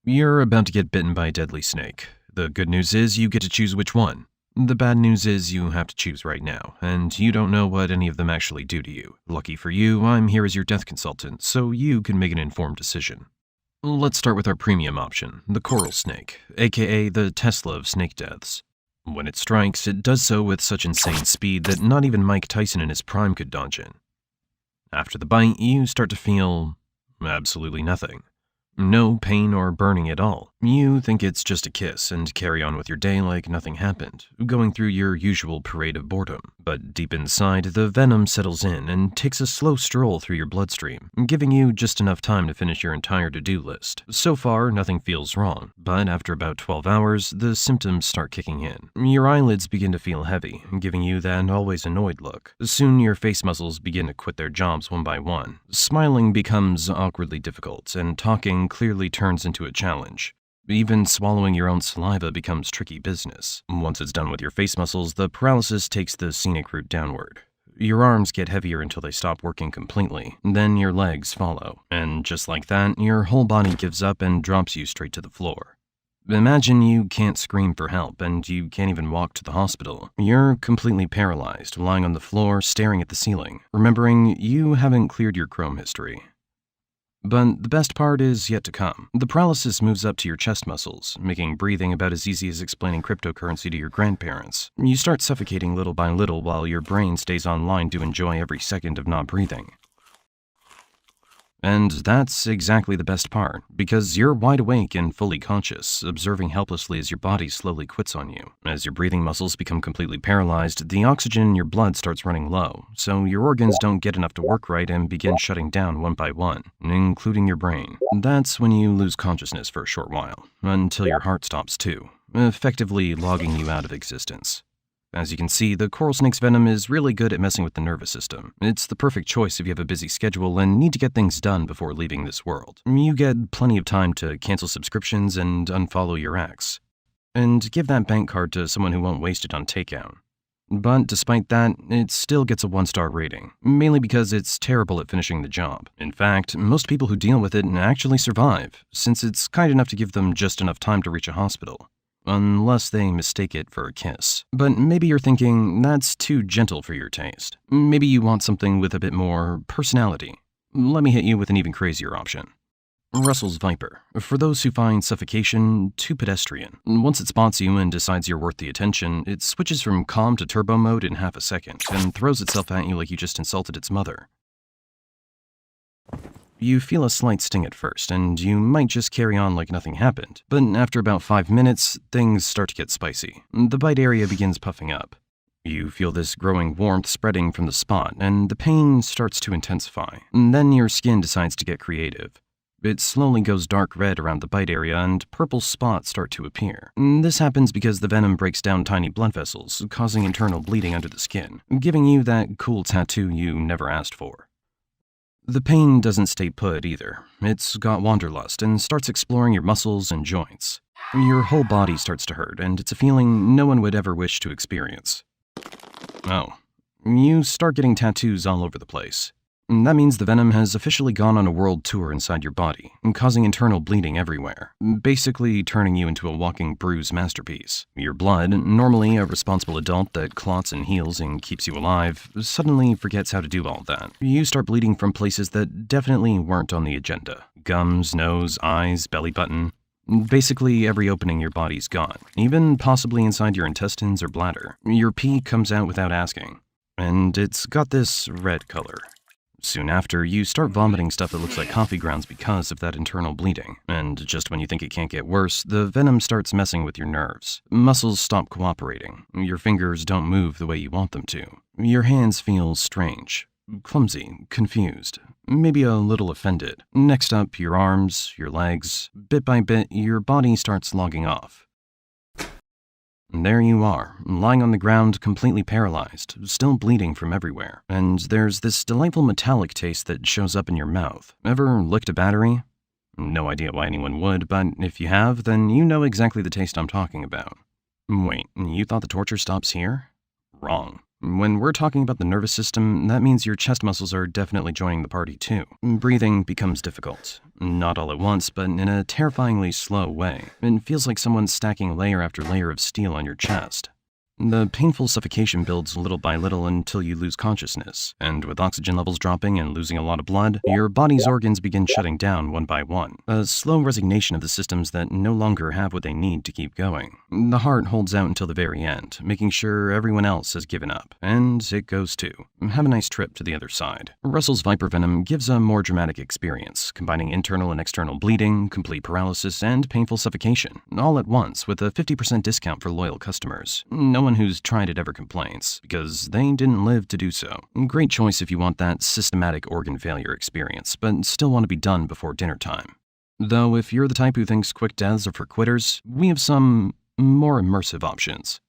You're about to get bitten by a deadly snake. The good news is you get to choose which one. The bad news is you have to choose right now, and you don't know what any of them actually do to you. Lucky for you, I'm here as your death consultant, so you can make an informed decision. Let's start with our premium option, the coral snake, aka the Tesla of snake deaths. When it strikes, it does so with such insane speed that not even Mike Tyson in his prime could dodge it. After the bite, you start to feel absolutely nothing. No pain or burning at all. You think it's just a kiss and carry on with your day like nothing happened, going through your usual parade of boredom. But deep inside, the venom settles in and takes a slow stroll through your bloodstream, giving you just enough time to finish your entire to-do list. So far, nothing feels wrong, but after about 12 hours, the symptoms start kicking in. Your eyelids begin to feel heavy, giving you that always annoyed look. Soon, your face muscles begin to quit their jobs one by one. Smiling becomes awkwardly difficult, and talking clearly turns into a challenge. Even swallowing your own saliva becomes tricky business. Once it's done with your face muscles, the paralysis takes the scenic route downward. Your arms get heavier until they stop working completely, then your legs follow, and just like that, your whole body gives up and drops you straight to the floor. Imagine you can't scream for help and you can't even walk to the hospital. You're completely paralyzed, lying on the floor, staring at the ceiling, remembering you haven't cleared your Chrome history. But the best part is yet to come. The paralysis moves up to your chest muscles, making breathing about as easy as explaining cryptocurrency to your grandparents. You start suffocating little by little while your brain stays online to enjoy every second of not breathing. And that's exactly the best part, because you're wide awake and fully conscious, observing helplessly as your body slowly quits on you. As your breathing muscles become completely paralyzed, the oxygen in your blood starts running low, so your organs don't get enough to work right and begin shutting down one by one, including your brain. That's when you lose consciousness for a short while, until your heart stops too, effectively logging you out of existence. As you can see, the coral snake's venom is really good at messing with the nervous system. It's the perfect choice if you have a busy schedule and need to get things done before leaving this world. You get plenty of time to cancel subscriptions and unfollow your ex. And give that bank card to someone who won't waste it on takeout. But despite that, it still gets a 1-star rating, mainly because it's terrible at finishing the job. In fact, most people who deal with it actually survive, since it's kind enough to give them just enough time to reach a hospital. Unless they mistake it for a kiss. But maybe you're thinking, that's too gentle for your taste. Maybe you want something with a bit more personality. Let me hit you with an even crazier option. Russell's Viper. For those who find suffocation too pedestrian. Once it spots you and decides you're worth the attention, it switches from calm to turbo mode in half a second, and throws itself at you like you just insulted its mother. You feel a slight sting at first, and you might just carry on like nothing happened. But after about 5 minutes, things start to get spicy. The bite area begins puffing up. You feel this growing warmth spreading from the spot, and the pain starts to intensify. And then your skin decides to get creative. It slowly goes dark red around the bite area, and purple spots start to appear. This happens because the venom breaks down tiny blood vessels, causing internal bleeding under the skin, giving you that cool tattoo you never asked for. The pain doesn't stay put either. It's got wanderlust and starts exploring your muscles and joints. Your whole body starts to hurt, and it's a feeling no one would ever wish to experience. Oh. You start getting tattoos all over the place. That means the venom has officially gone on a world tour inside your body, causing internal bleeding everywhere, basically turning you into a walking bruise masterpiece. Your blood, normally a responsible adult that clots and heals and keeps you alive, suddenly forgets how to do all that. You start bleeding from places that definitely weren't on the agenda. Gums, nose, eyes, belly button. Basically, every opening your body's gone, even possibly inside your intestines or bladder. Your pee comes out without asking, and it's got this red color. Soon after, you start vomiting stuff that looks like coffee grounds because of that internal bleeding. And just when you think it can't get worse, the venom starts messing with your nerves. Muscles stop cooperating. Your fingers don't move the way you want them to. Your hands feel strange, clumsy, confused, maybe a little offended. Next up, your arms, your legs. Bit by bit, your body starts logging off. There you are, lying on the ground, completely paralyzed, still bleeding from everywhere. And there's this delightful metallic taste that shows up in your mouth. Ever licked a battery? No idea why anyone would, but if you have, then you know exactly the taste I'm talking about. Wait, you thought the torture stops here? Wrong. When we're talking about the nervous system, that means your chest muscles are definitely joining the party too. Breathing becomes difficult. Not all at once, but in a terrifyingly slow way. It feels like someone's stacking layer after layer of steel on your chest. The painful suffocation builds little by little until you lose consciousness, and with oxygen levels dropping and losing a lot of blood, your body's organs begin shutting down one by one. A slow resignation of the systems that no longer have what they need to keep going. The heart holds out until the very end, making sure everyone else has given up, and it goes too. Have a nice trip to the other side. Russell's viper venom gives a more dramatic experience, combining internal and external bleeding, complete paralysis, and painful suffocation, all at once with a 50% discount for loyal customers. No one who's tried it ever complains, because they didn't live to do so. Great choice if you want that systematic organ failure experience, but still want to be done before dinner time. Though if you're the type who thinks quick deaths are for quitters, we have some more immersive options.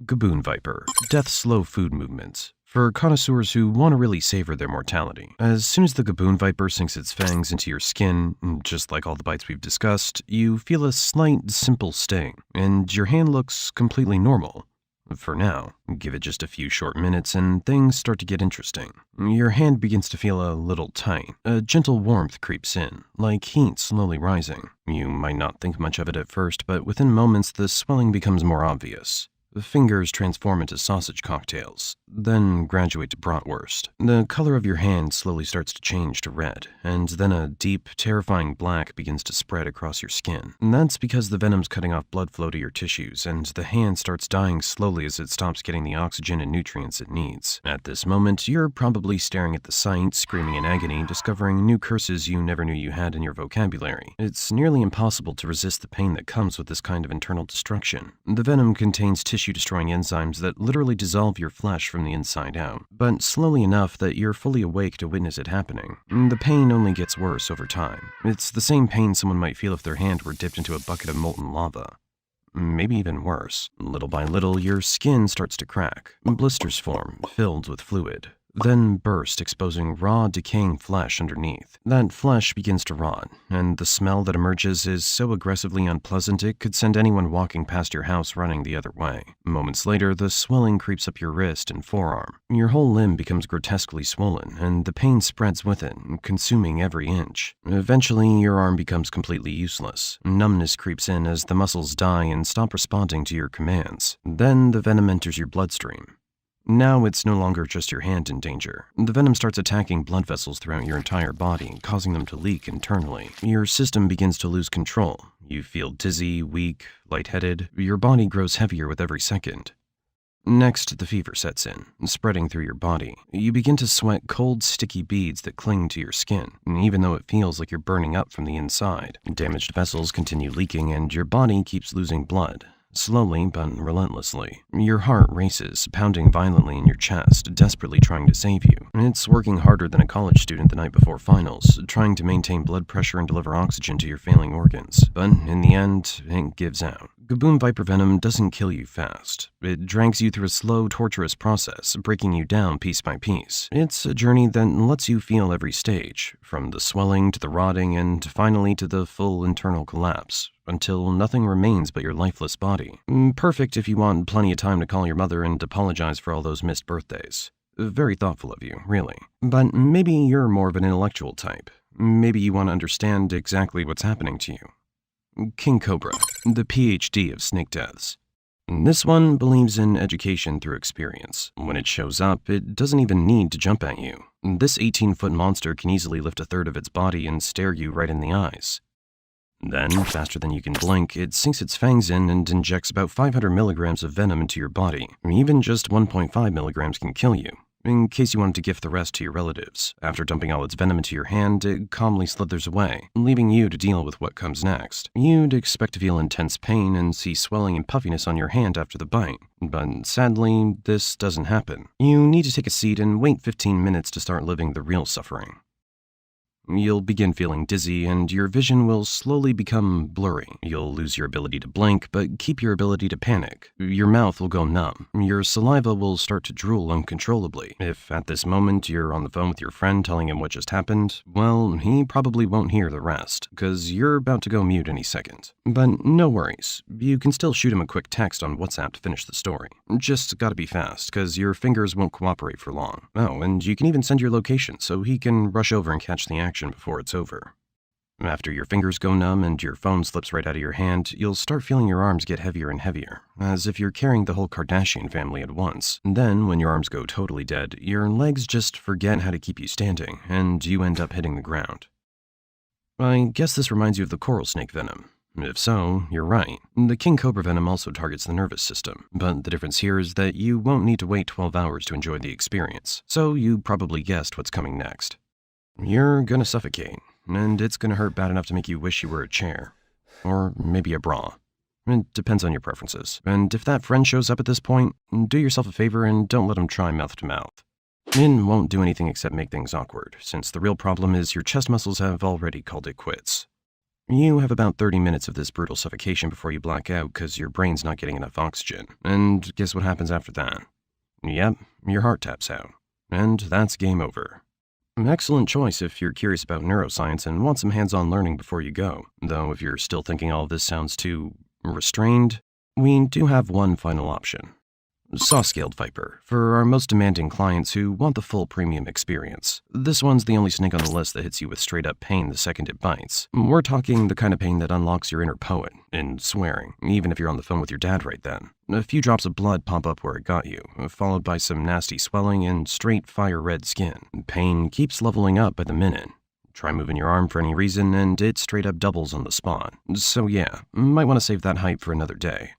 Gaboon Viper. Death slow food movements. For connoisseurs who want to really savor their mortality. As soon as the Gaboon Viper sinks its fangs into your skin, just like all the bites we've discussed, you feel a slight, simple sting, and your hand looks completely normal. For now, give it just a few short minutes and things start to get interesting. Your hand begins to feel a little tight. A gentle warmth creeps in, like heat slowly rising. You might not think much of it at first, but within moments the swelling becomes more obvious. The fingers transform into sausage cocktails, then graduate to bratwurst. The color of your hand slowly starts to change to red, and then a deep, terrifying black begins to spread across your skin. That's because the venom's cutting off blood flow to your tissues, and the hand starts dying slowly as it stops getting the oxygen and nutrients it needs. At this moment, you're probably staring at the sight, screaming in agony, discovering new curses you never knew you had in your vocabulary. It's nearly impossible to resist the pain that comes with this kind of internal destruction. The venom contains tissue-destroying enzymes that literally dissolve your flesh from the inside out, but slowly enough that you're fully awake to witness it happening. The pain only gets worse over time. It's the same pain someone might feel if their hand were dipped into a bucket of molten lava. Maybe even worse. Little by little, your skin starts to crack. Blisters form, filled with fluid. Then burst, exposing raw, decaying flesh underneath. That flesh begins to rot, and the smell that emerges is so aggressively unpleasant it could send anyone walking past your house running the other way. Moments later, the swelling creeps up your wrist and forearm. Your whole limb becomes grotesquely swollen, and the pain spreads with it, consuming every inch. Eventually, your arm becomes completely useless. Numbness creeps in as the muscles die and stop responding to your commands. Then the venom enters your bloodstream. Now it's no longer just your hand in danger. The venom starts attacking blood vessels throughout your entire body, causing them to leak internally. Your system begins to lose control. You feel dizzy, weak, lightheaded. Your body grows heavier with every second. Next, the fever sets in, spreading through your body. You begin to sweat cold, sticky beads that cling to your skin, even though it feels like you're burning up from the inside. Damaged vessels continue leaking, and your body keeps losing blood. Slowly but relentlessly. Your heart races, pounding violently in your chest, desperately trying to save you. It's working harder than a college student the night before finals, trying to maintain blood pressure and deliver oxygen to your failing organs. But in the end, it gives out. Gaboon Viper venom doesn't kill you fast. It drags you through a slow, torturous process, breaking you down piece by piece. It's a journey that lets you feel every stage, from the swelling to the rotting and finally to the full internal collapse, until nothing remains but your lifeless body. Perfect if you want plenty of time to call your mother and apologize for all those missed birthdays. Very thoughtful of you, really. But maybe you're more of an intellectual type. Maybe you want to understand exactly what's happening to you. King Cobra, the PhD of snake deaths. This one believes in education through experience. When it shows up, it doesn't even need to jump at you. This 18-foot monster can easily lift a third of its body and stare you right in the eyes. Then, faster than you can blink, it sinks its fangs in and injects about 500 milligrams of venom into your body. Even just 1.5 milligrams can kill you. In case you wanted to gift the rest to your relatives. After dumping all its venom into your hand, it calmly slithers away, leaving you to deal with what comes next. You'd expect to feel intense pain and see swelling and puffiness on your hand after the bite, but sadly, this doesn't happen. You need to take a seat and wait 15 minutes to start living the real suffering. You'll begin feeling dizzy, and your vision will slowly become blurry. You'll lose your ability to blink, but keep your ability to panic. Your mouth will go numb. Your saliva will start to drool uncontrollably. If at this moment you're on the phone with your friend telling him what just happened, well, he probably won't hear the rest, because you're about to go mute any second. But no worries. You can still shoot him a quick text on WhatsApp to finish the story. Just gotta be fast, because your fingers won't cooperate for long. Oh, and you can even send your location so he can rush over and catch the action before it's over. After your fingers go numb and your phone slips right out of your hand, you'll start feeling your arms get heavier and heavier, as if you're carrying the whole Kardashian family at once. Then, when your arms go totally dead, your legs just forget how to keep you standing, and you end up hitting the ground. I guess this reminds you of the coral snake venom. If so, you're right. The king cobra venom also targets the nervous system, but the difference here is that you won't need to wait 12 hours to enjoy the experience, so you probably guessed what's coming next. You're gonna suffocate, and it's gonna hurt bad enough to make you wish you were a chair. Or maybe a bra. It depends on your preferences. And if that friend shows up at this point, do yourself a favor and don't let him try mouth to mouth. It won't do anything except make things awkward, since the real problem is your chest muscles have already called it quits. You have about 30 minutes of this brutal suffocation before you black out because your brain's not getting enough oxygen. And guess what happens after that? Yep, your heart taps out. And that's game over. An excellent choice if you're curious about neuroscience and want some hands-on learning before you go. Though if you're still thinking all of this sounds too restrained, we do have one final option. Saw-scaled viper, for our most demanding clients who want the full premium experience. This one's the only snake on the list that hits you with straight-up pain the second it bites. We're talking the kind of pain that unlocks your inner poet, in swearing, even if you're on the phone with your dad right then. A few drops of blood pop up where it got you, followed by some nasty swelling and straight fire-red skin. Pain keeps leveling up by the minute. Try moving your arm for any reason, and it straight-up doubles on the spot. So yeah, might want to save that hype for another day.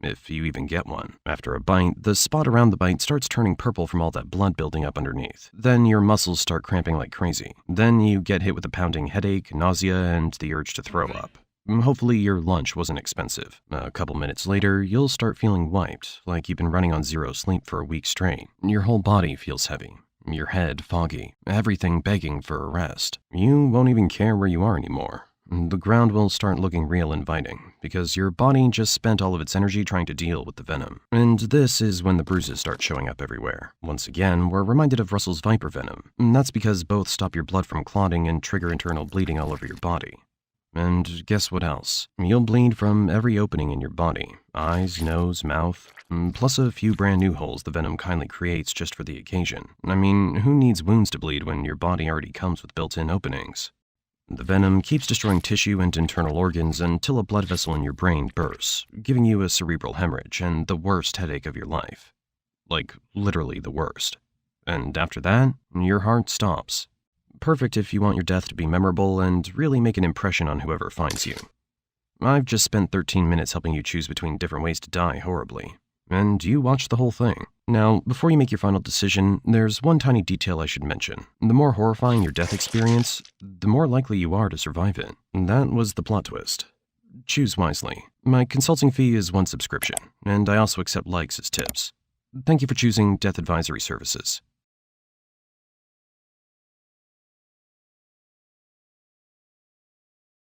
If you even get one. After a bite, the spot around the bite starts turning purple from all that blood building up underneath. Then your muscles start cramping like crazy. Then you get hit with a pounding headache, nausea, and the urge to throw up. Hopefully your lunch wasn't expensive. A couple minutes later, you'll start feeling wiped, like you've been running on zero sleep for a week straight. Your whole body feels heavy. Your head foggy. Everything begging for a rest. You won't even care where you are anymore. The ground will start looking real inviting, because your body just spent all of its energy trying to deal with the venom. And this is when the bruises start showing up everywhere. Once again, we're reminded of Russell's viper venom. And that's because both stop your blood from clotting and trigger internal bleeding all over your body. And guess what else? You'll bleed from every opening in your body. Eyes, nose, mouth, plus a few brand new holes the venom kindly creates just for the occasion. I mean, who needs wounds to bleed when your body already comes with built-in openings? The venom keeps destroying tissue and internal organs until a blood vessel in your brain bursts, giving you a cerebral hemorrhage and the worst headache of your life. Like, literally the worst. And after that, your heart stops. Perfect if you want your death to be memorable and really make an impression on whoever finds you. I've just spent 13 minutes helping you choose between different ways to die horribly. And you watched the whole thing. Now, before you make your final decision, there's one tiny detail I should mention. The more horrifying your death experience, the more likely you are to survive it. That was the plot twist. Choose wisely. My consulting fee is one subscription, and I also accept likes as tips. Thank you for choosing Death Advisory Services.